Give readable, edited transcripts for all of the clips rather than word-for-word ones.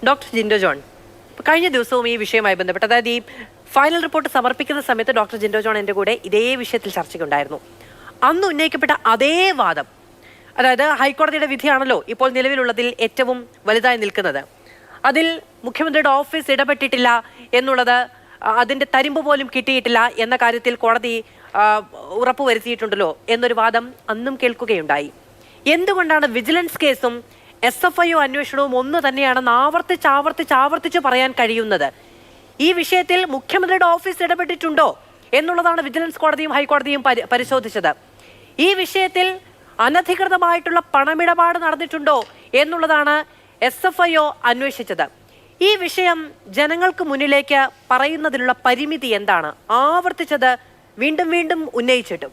Doctor Jinto John, കഴിഞ്ഞ ദിവസവും ഈ വിഷയവുമായി ബന്ധപ്പെട്ട്, അതായത് ഈ ഫൈനൽ റിപ്പോർട്ട് സമർപ്പിക്കുന്ന സമയത്ത് ഡോക്ടർ ജിൻഡോ ജോൺ എൻ്റെ കൂടെ ഇതേ വിഷയത്തിൽ ചർച്ചയ്ക്കുണ്ടായിരുന്നു. അന്ന് ഉന്നയിക്കപ്പെട്ട അതേ വാദം, അതായത് ഹൈക്കോടതിയുടെ വിധിയാണല്ലോ ഇപ്പോൾ നിലവിലുള്ളതിൽ ഏറ്റവും വലുതായി നിൽക്കുന്നത്, അതിൽ മുഖ്യമന്ത്രിയുടെ ഓഫീസ് ഇടപെട്ടിട്ടില്ല എന്നുള്ളത്, അതിൻ്റെ തരിമ്പ് പോലും കിട്ടിയിട്ടില്ല എന്ന കാര്യത്തിൽ കോടതി ഉറപ്പുവരുത്തിയിട്ടുണ്ടല്ലോ എന്നൊരു വാദം അന്നും കേൾക്കുകയുണ്ടായി. എന്തുകൊണ്ടാണ് വിജിലൻസ് കേസും SFIO അന്വേഷണവും ഒന്ന് തന്നെയാണെന്ന് ആവർത്തിച്ച് പറയാൻ കഴിയുന്നത്? ഈ വിഷയത്തിൽ മുഖ്യമന്ത്രിയുടെ ഓഫീസ് ഇടപെട്ടിട്ടുണ്ടോ എന്നുള്ളതാണ് വിജിലൻസ് കോടതിയും ഹൈക്കോടതിയും പരിശോധിച്ചത്. ഈ വിഷയത്തിൽ അനധികൃതമായിട്ടുള്ള പണമിടപാട് നടന്നിട്ടുണ്ടോ എന്നുള്ളതാണ് SFIO അന്വേഷിച്ചത്. ഈ വിഷയം ജനങ്ങൾക്ക് മുന്നിലേക്ക് പറയുന്നതിനുള്ള പരിമിതി എന്താണ്? ആവർത്തിച്ചത് വീണ്ടും ഉന്നയിച്ചിട്ടും.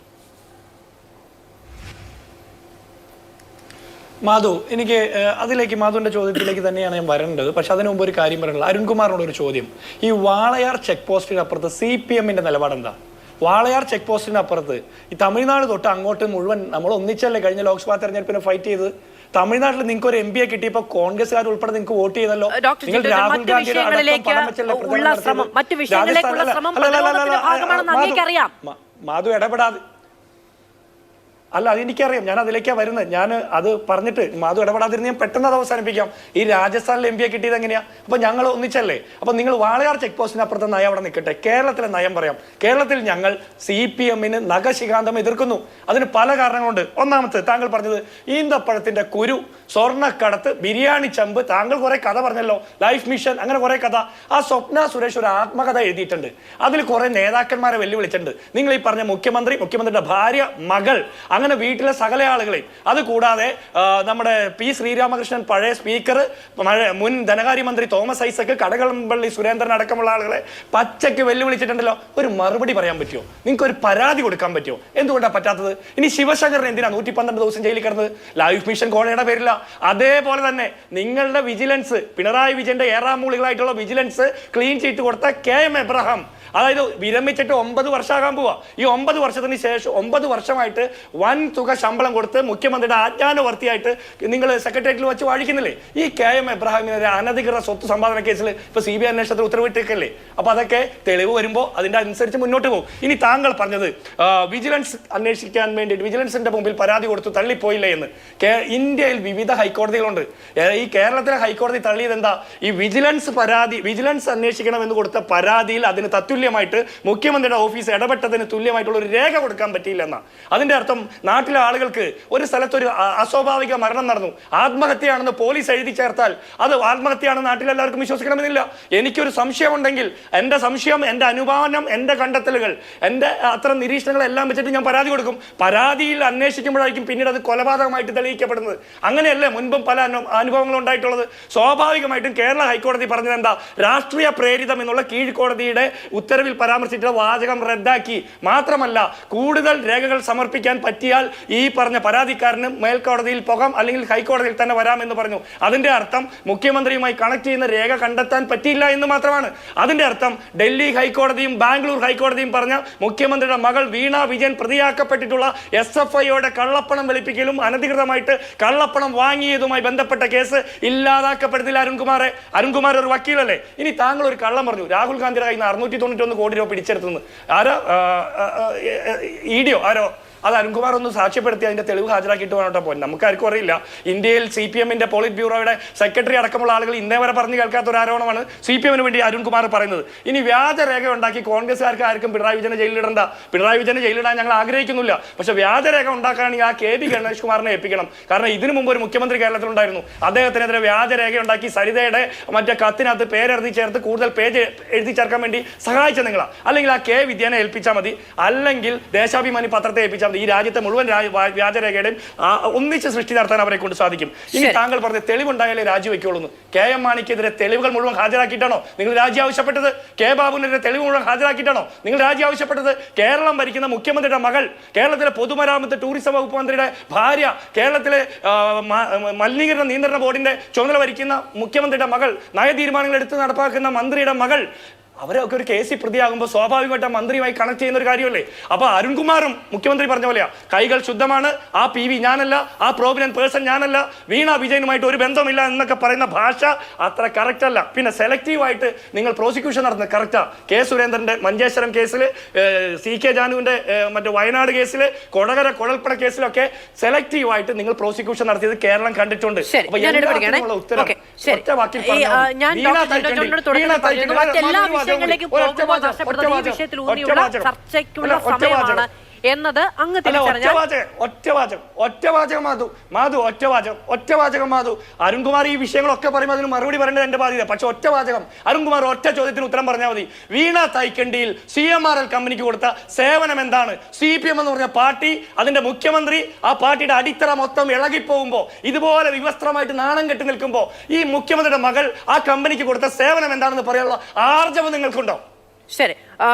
മാധു, എനിക്ക് അതിലേക്ക് മാധുവിന്റെ ചോദ്യത്തിലേക്ക് തന്നെയാണ് ഞാൻ വരേണ്ടത്. പക്ഷെ അതിനു മുമ്പ് ഒരു കാര്യം പറയാനുള്ളത്, അരുൺകുമാറിനോട് ഒരു ചോദ്യം. ഈ വാളയാർ ചെക്ക് പോസ്റ്റിന് അപ്പുറത്ത് CPM-ന്റെ നിലപാട് എന്താ? വാളയാർ ചെക്ക് പോസ്റ്റിന് അപ്പുറത്ത് ഈ തമിഴ്നാട് തൊട്ട് അങ്ങോട്ട് മുഴുവൻ നമ്മൾ ഒന്നിച്ചല്ലേ കഴിഞ്ഞ ലോക്സഭാ തെരഞ്ഞെടുപ്പിനെ ഫൈറ്റ് ചെയ്ത്? തമിഴ്നാട്ടിൽ നിങ്ങൾക്ക് ഒരു MP കിട്ടിയപ്പോ കോൺഗ്രസ്സുകാർ ഉൾപ്പെടെ നിങ്ങൾക്ക് വോട്ട് ചെയ്തല്ലോ. നിങ്ങൾ രാഹുൽ ഗാന്ധിയുടെ മാധു ഇടപെടാതെ അല്ല, അതെനിക്കറിയാം, ഞാൻ അതിലേക്കാണ് വരുന്നത്. ഞാൻ അത് പറഞ്ഞിട്ട് മാധു ഇടപെടാതിരുന്ന് ഞാൻ പെട്ടെന്ന് അത് അവസാനിപ്പിക്കാം. ഈ രാജസ്ഥാനിലെ MP കിട്ടിയത് എങ്ങനെയാ? അപ്പൊ ഞങ്ങൾ ഒന്നിച്ചല്ലേ? അപ്പൊ നിങ്ങൾ വാളയാർ ചെക്ക് പോസ്റ്റിന് അപ്പുറത്തെ നയം അവിടെ നിൽക്കട്ടെ. കേരളത്തിലെ നയം പറയാം. കേരളത്തിൽ ഞങ്ങൾ CPM-ന് നഖശിഖാന്തം എതിർക്കുന്നു. അതിന് പല കാരണങ്ങളുണ്ട്. ഒന്നാമത്തെ, താങ്കൾ പറഞ്ഞത് ഈന്തപ്പഴത്തിന്റെ കുരു, സ്വർണ്ണക്കടത്ത്, ബിരിയാണി ചമ്പ്, താങ്കൾ കുറെ കഥ പറഞ്ഞല്ലോ, ലൈഫ് മിഷൻ, അങ്ങനെ കുറെ കഥ. ആ സ്വപ്ന സുരേഷ് ഒരു ആത്മകഥ എഴുതിയിട്ടുണ്ട്. അതിൽ കുറെ നേതാക്കന്മാരെ വെല്ലുവിളിച്ചിട്ടുണ്ട്. നിങ്ങൾ ഈ പറഞ്ഞ മുഖ്യമന്ത്രിയുടെ ഭാര്യ, മകൾ, അങ്ങനെ വീട്ടിലെ സകല ആളുകളെയും, അത് കൂടാതെ നമ്മുടെ P. ശ്രീരാമകൃഷ്ണൻ, പഴയ സ്പീക്കർ, മുൻ ധനകാര്യമന്ത്രി തോമസ് ഐസക്, കടകംപള്ളി സുരേന്ദ്രൻ അടക്കമുള്ള ആളുകളെ പച്ചയ്ക്ക് വെല്ലുവിളിച്ചിട്ടുണ്ടല്ലോ. ഒരു മറുപടി പറയാൻ പറ്റുമോ? നിങ്ങൾക്ക് ഒരു പരാതി കൊടുക്കാൻ പറ്റുമോ? എന്തുകൊണ്ടാണ് പറ്റാത്തത്? ഇനി ശിവശങ്കറിന് എന്തിനാ 112 ദിവസം ജയിലിൽ കിടന്നത്? ലൈഫ് മിഷൻ കോളയുടെ പേരില്ല. അതേപോലെ തന്നെ നിങ്ങളുടെ വിജിലൻസ്, പിണറായി വിജയന്റെ ഏറാമൂളികളായിട്ടുള്ള വിജിലൻസ് ക്ലീൻ ചീറ്റ് കൊടുത്ത KM എബ്രഹാം, അതായത് വിരമിച്ചിട്ട് 9 വർഷമാകാൻ പോവാ. ഈ 9 വർഷത്തിന് ശേഷം 9 വർഷമായിട്ട് വൻ തുക ശമ്പളം കൊടുത്ത് മുഖ്യമന്ത്രിയുടെ ആജ്ഞാനുവർത്തിയായിട്ട് നിങ്ങൾ സെക്രട്ടേറിയറ്റിൽ വെച്ച് വാഴിക്കുന്നില്ലേ? ഈ KM എബ്രഹാമിനെതിരെ അനധികൃത സ്വത്ത് സമ്പാദന കേസിൽ ഇപ്പൊ CBI അന്വേഷണത്തിൽ ഉത്തരവിട്ടേക്കല്ലേ? അപ്പൊ അതൊക്കെ തെളിവ് വരുമ്പോൾ അതിന്റെ അനുസരിച്ച് മുന്നോട്ട് പോകും. ഇനി താങ്കൾ പറഞ്ഞത് വിജിലൻസ് അന്വേഷിക്കാൻ വേണ്ടിയിട്ട് വിജിലൻസിന്റെ മുമ്പിൽ പരാതി കൊടുത്തു തള്ളിപ്പോയില്ലേ എന്ന്. ഇന്ത്യയിൽ വിവിധ ഹൈക്കോടതികളുണ്ട്. ഈ കേരളത്തിലെ ഹൈക്കോടതി തള്ളിയത് എന്താ? ഈ വിജിലൻസ് അന്വേഷിക്കണം എന്ന് കൊടുത്ത പരാതിയിൽ അതിന് തത്തുല്യമായിട്ട് മുഖ്യമന്ത്രിയുടെ ഓഫീസ് ഇടപെട്ടതിന് തുല്യമായിട്ടുള്ള ഒരു രേഖ കൊടുക്കാൻ പറ്റിയില്ല എന്നാ. അതിന്റെ അർത്ഥം നാട്ടിലെ ആളുകൾക്ക് ഒരു സ്ഥലത്ത് ഒരു അസ്വാഭാവിക മരണം നടന്നു, ആത്മഹത്യയാണെന്ന് പോലീസ് എഴുതി ചേർത്താൽ അത് ആത്മഹത്യയാണെന്ന് നാട്ടിലെല്ലാവർക്കും വിശ്വസിക്കണമെന്നില്ല. എനിക്കൊരു സംശയമുണ്ടെങ്കിൽ എൻ്റെ സംശയം, എൻ്റെ അനുമാനം, എൻ്റെ കണ്ടെത്തലുകൾ, എൻ്റെ അത്തരം നിരീക്ഷണങ്ങളെല്ലാം വെച്ചിട്ട് ഞാൻ പരാതി കൊടുക്കും. പരാതിയിൽ അന്വേഷിക്കുമ്പോഴായിരിക്കും പിന്നീട് അത് കൊലപാതകമായിട്ട് തെളിയിക്കപ്പെടുന്നത്. അങ്ങനെയല്ലേ മുൻപും പല അനുഭവങ്ങളും ഉണ്ടായിട്ടുള്ളത്. സ്വാഭാവികമായിട്ടും കേരള ഹൈക്കോടതി പറഞ്ഞത് എന്താ? രാഷ്ട്രീയ പ്രേരിതം എന്നുള്ള കീഴ്ക്കോടതിയുടെ ഉത്തരവിൽ പരാമർശിച്ചിട്ടുള്ള വാചകം റദ്ദാക്കി. മാത്രമല്ല, കൂടുതൽ രേഖകൾ സമർപ്പിക്കാൻ പറ്റിയാൽ ഈ പറഞ്ഞ പരാതിക്കാരന് മേൽക്കോടതിയിൽ പോകാം, അല്ലെങ്കിൽ ഹൈക്കോടതിയിൽ തന്നെ വരാമെന്ന് പറഞ്ഞു. അതിന്റെ അർത്ഥം മുഖ്യമന്ത്രിയുമായി കണക്ട് ചെയ്യുന്ന രേഖ കണ്ടെത്താൻ പറ്റിയില്ല എന്ന് മാത്രമാണ്. അതിന്റെ അർത്ഥം ഡൽഹി ഹൈക്കോടതിയും ബാംഗ്ലൂർ ഹൈക്കോടതിയും പറഞ്ഞ മുഖ്യമന്ത്രിയുടെ മകൾ വീണ വിജയൻ പ്രതിയാക്കപ്പെട്ടിട്ടുള്ള SFIയുടെ കള്ളപ്പണം വെളുപ്പിക്കലും അനധികൃതമായിട്ട് കള്ളപ്പണം വാങ്ങിയതുമായി ബന്ധപ്പെട്ട കേസ് ഇല്ലാതാക്കപ്പെടുന്നില്ല. അരുൺകുമാർ ഒരു വക്കീലല്ലേ? ഇനി താങ്കൾ ഒരു കള്ളം പറഞ്ഞു, രാഹുൽ ഗാന്ധിയുടെ കയ്യിൽ നിന്ന് 691 കോടി രൂപ പിടിച്ചെടുത്തു. ആരോ ആരോ അത് അരുൺകുമാർ ഒന്ന് സാക്ഷ്യപ്പെടുത്തി അതിന്റെ തെളിവ് ഹാജരാക്കിയിട്ട് വേണോട്ടോ പോയി. നമുക്കാർക്കും അറിയില്ല. ഇന്ത്യയിൽ CPM-ന്റെ പോളിറ്റ് ബ്യൂറോയുടെ സെക്രട്ടറി അടക്കമുള്ള ആളുകൾ ഇന്നേ വരെ പറഞ്ഞു കേൾക്കാത്ത ഒരു ആരോപണമാണ് CPM-ന് വേണ്ടി അരുൺകുമാർ പറയുന്നത്. ഇനി വ്യാജരേഖ ഉണ്ടാക്കി കോൺഗ്രസ്സുകാർക്ക് ആർക്കും പിണറായി വിജയനെ ജയിലിലിടണ്ട. പിണറായി വിജയനെ ജയിലിടാൻ ഞങ്ങൾ ആഗ്രഹിക്കുന്നില്ല. പക്ഷെ വ്യാജരേഖ ഉണ്ടാക്കാനാണെങ്കിൽ ആ KB ഗണേഷ് കുമാറിനെ ഏൽപ്പിക്കണം. കാരണം ഇതിനു മുമ്പ് ഒരു മുഖ്യമന്ത്രി കേരളത്തിലുണ്ടായിരുന്നു. അദ്ദേഹത്തിനെതിരെ വ്യാജരേഖ ഉണ്ടാക്കി സരിതയുടെ മറ്റേ കത്തിനകത്ത് പേരെഴുതി ചേർത്ത് കൂടുതൽ പേജ് എഴുതി ചേർക്കാൻ വേണ്ടി സഹായിച്ച നിങ്ങളാ. അല്ലെങ്കിൽ ആ K വിദ്യനെ ഏൽപ്പിച്ചാൽ മതി, അല്ലെങ്കിൽ ദേശാഭിമാനി പത്രത്തെ ഏൽപ്പിച്ചാൽ മതി. ഈ രാജ്യത്തെ മുഴുവൻ വ്യാജരേഖയുടെയും ഒന്നിച്ച് സൃഷ്ടി നടത്താൻ അവരെ കൊണ്ട് സാധിക്കും. ഇനി താങ്കൾ പറഞ്ഞ തെളിവുണ്ടായാലേ രാജിവെക്കുള്ളൂ. KM മാണിക്കെതിരെ തെളിവുകൾ മുഴുവൻ ഹാജരാക്കിയിട്ടാണോ നിങ്ങൾ രാജി ആവശ്യപ്പെട്ടത്? K ബാബുവിനെതിരെ തെളിവ് മുഴുവൻ ഹാജരാക്കിയിട്ടാണോ നിങ്ങൾ രാജി ആവശ്യപ്പെട്ടത്? കേരളം ഭരിക്കുന്ന മുഖ്യമന്ത്രിയുടെ മകൾ, കേരളത്തിലെ പൊതുമരാമത്ത് ടൂറിസം വകുപ്പ് മന്ത്രിയുടെ ഭാര്യ, കേരളത്തിലെ മലിനീകരണ നിയന്ത്രണ ബോർഡിന്റെ ചുമതല വഹിക്കുന്ന മുഖ്യമന്ത്രിയുടെ മകൾ, നയതീരുമാനങ്ങൾ എടുത്ത് നടപ്പാക്കുന്ന മന്ത്രിയുടെ മകൾ, അവരൊക്കെ ഒരു കേസിൽ പ്രതിയാകുമ്പോൾ സ്വാഭാവികമായിട്ട് മന്ത്രിയുമായി കണക്ട് ചെയ്യുന്ന ഒരു കാര്യമല്ലേ? അപ്പൊ അരുൺകുമാറും മുഖ്യമന്ത്രി പറഞ്ഞ പോലെയാ, കൈകൾ ശുദ്ധമാണ്, ആ PV ഞാനല്ല, ആ പ്രോമിനന്റ് പേഴ്സൺ ഞാനല്ല, വീണ വിജയനുമായിട്ട് ഒരു ബന്ധമില്ല എന്നൊക്കെ പറയുന്ന ഭാഷ അത്ര കറക്റ്റ് അല്ല. പിന്നെ സെലക്റ്റീവായിട്ട് നിങ്ങൾ പ്രോസിക്യൂഷൻ നടത്തുന്നത് കറക്റ്റാ. കെ സുരേന്ദ്രന്റെ മഞ്ചേശ്വരം കേസിൽ, CK ജാനുവിന്റെ മറ്റേ വയനാട് കേസിൽ, കൊടകര കുഴൽപ്പണ കേസിലൊക്കെ സെലക്റ്റീവായിട്ട് നിങ്ങൾ പ്രോസിക്യൂഷൻ നടത്തിയത് കേരളം കണ്ടിട്ടുണ്ട്. അപ്പൊ എല്ലാത്തിനുള്ള ഉത്തരം ഒറ്റ വാക്കിൽ എന്നത് അങ്ങ് തിരിച്ചറിഞ്ഞാൽ ഒറ്റവാചകം മാധു. അരുൺകുമാർ ഈ വിഷയങ്ങളൊക്കെ പറയുമ്പോൾ അതിന് മറുപടി പറയേണ്ടത് എന്റെ ബാധ്യത. പക്ഷെ ഒറ്റവാചകം അരുൺകുമാർ ഒറ്റ ചോദ്യത്തിന് ഉത്തരം പറഞ്ഞാൽ മതി. വീണ തൈക്കണ്ടിയിൽ CMRL കമ്പനിക്ക് കൊടുത്ത സേവനം എന്താണ്? CPM എന്ന് പറഞ്ഞ പാർട്ടി, അതിന്റെ മുഖ്യമന്ത്രി, ആ പാർട്ടിയുടെ അടിത്തറ മൊത്തം ഇളകിപ്പോകുമ്പോ, ഇതുപോലെ വിവസ്ത്രമായിട്ട് നാണം കെട്ടി നിൽക്കുമ്പോ ഈ മുഖ്യമന്ത്രിയുടെ മകൾ ആ കമ്പനിക്ക് കൊടുത്ത സേവനം എന്താണെന്ന് പറയാനുള്ള ആർജവം നിങ്ങൾക്കുണ്ടോ? ശരി.